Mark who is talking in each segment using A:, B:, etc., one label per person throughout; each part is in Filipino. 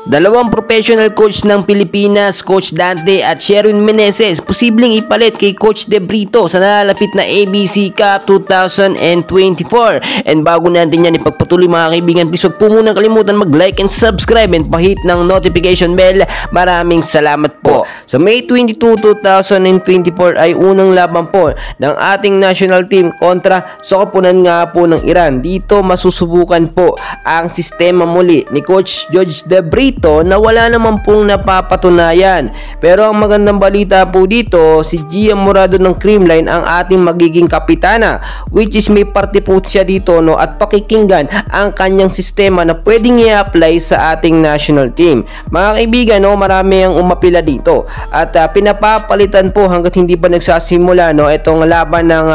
A: Dalawang professional coach ng Pilipinas, Coach Dante at Sherwin Meneses, posibleng ipalit kay Coach De Brito sa nalalapit na ABC Cup 2024. And bago natin yan ipagpatuloy mga kaibigan, please huwag po munang kalimutan mag-like and subscribe and pahit ng notification bell. Maraming salamat po. Sa May 22, 2024 ay unang laban po ng ating national team kontra sa koponan nga po ng Iran. Dito masusubukan po ang sistema muli ni Coach George De Brito na wala naman pong napapatunayan. Pero ang magandang balita po dito, si Gia Morado ng Creamline ang ating magiging kapitana, which is may parte po siya dito no, at pakikinggan ang kanyang sistema na pwedeng i-apply sa ating national team. Mga kaibigan, no, marami ang umapila dito at pinapapalitan po hanggat hindi pa nagsasimula no, itong laban ng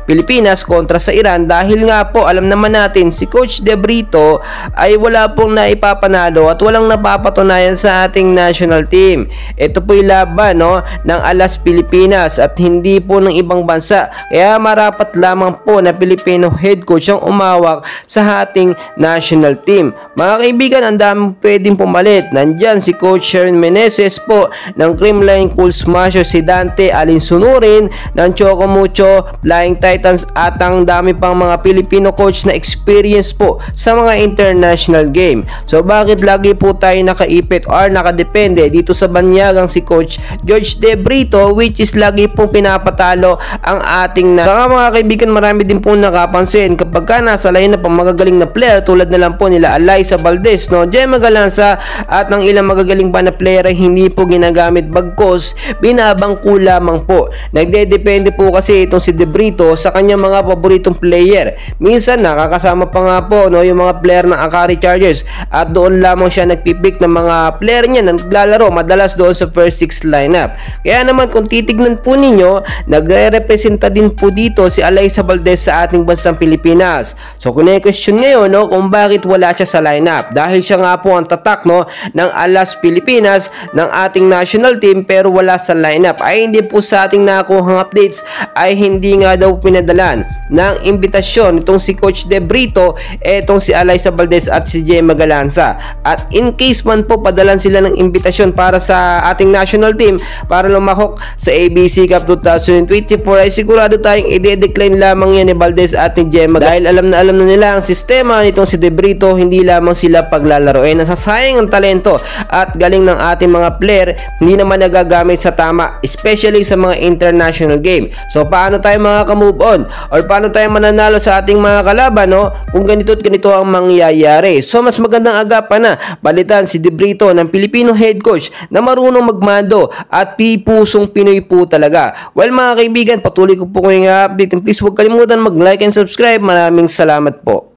A: Pilipinas kontra sa Iran dahil nga po alam naman natin si Coach De Brito ay wala pong naipapanalo at walang napapatunayan sa ating national team. Ito po yung laban no, ng Alas Pilipinas at hindi po ng ibang bansa. Kaya marapat lamang po na Filipino head coach ang umawak sa ating national team. Mga kaibigan, ang daming pwedeng pumalit. Nandyan si Coach Sherwin Meneses po ng Creamline Cool Smasher, si Dante Alinsunurin ng Chocomucho Flying Titans at ang dami pang mga Filipino coach na experience po sa mga international game. So bakit lagi po tayo nakaipit or nakadepende dito sa banyagang si Coach George De Brito, which is lagi pong pinapatalo ang ating Saka mga kaibigan, marami din po nakapansin kapag ka nasa line ang magagaling na player tulad na lang po nila Alyssa Valdez, no, Gemma Galanza at ng ilang magagaling pa na player ay hindi po ginagamit bagkos binabangko lamang po. Nagdedepende po kasi itong si De Brito sa kanyang mga paboritong player. Minsan nakakasama pa nga po no, yung mga player ng Akari Chargers at doon lamang siya nagpipick ng mga player niya na naglalaro madalas doon sa first 6 lineup. Kaya naman kung titignan po ninyo, nagre-representa din po dito si Alyssa Valdez sa ating bansang Pilipinas. So kung question ngayon no, kung bakit wala siya sa lineup, dahil siya nga po ang tatak no, ng Alas Pilipinas ng ating national team pero wala sa lineup, ay hindi po sa ating nakuhang updates ay hindi nga daw pinadalan ng imbitasyon itong si Coach De Brito, etong si Alyssa Valdez at si Gemma Galanza. At in case man po padalan sila ng imbitasyon para sa ating national team para lumahok sa ABC Cup 2024 ay sigurado tayong i-decline lamang yan ni Valdez at ni Gemma dahil alam na nila ang sistema nitong si De Brito, hindi lamang sila paglalaroin. Nasasayang ang talento at galing ng ating mga player, hindi naman nagagamit sa tama, especially sa mga international game. So paano tayo makaka-move on or paano tayo mananalo sa ating mga kalaban no, kung ganito at ganito ang mangyayari? So mas magandang agapan na balitan si De Brito ng Filipino head coach na marunong magmando at pusong Pinoy po talaga. Well mga kaibigan, patuloy ko po kayong update and please huwag kalimutan mag-like and subscribe. Maraming salamat po.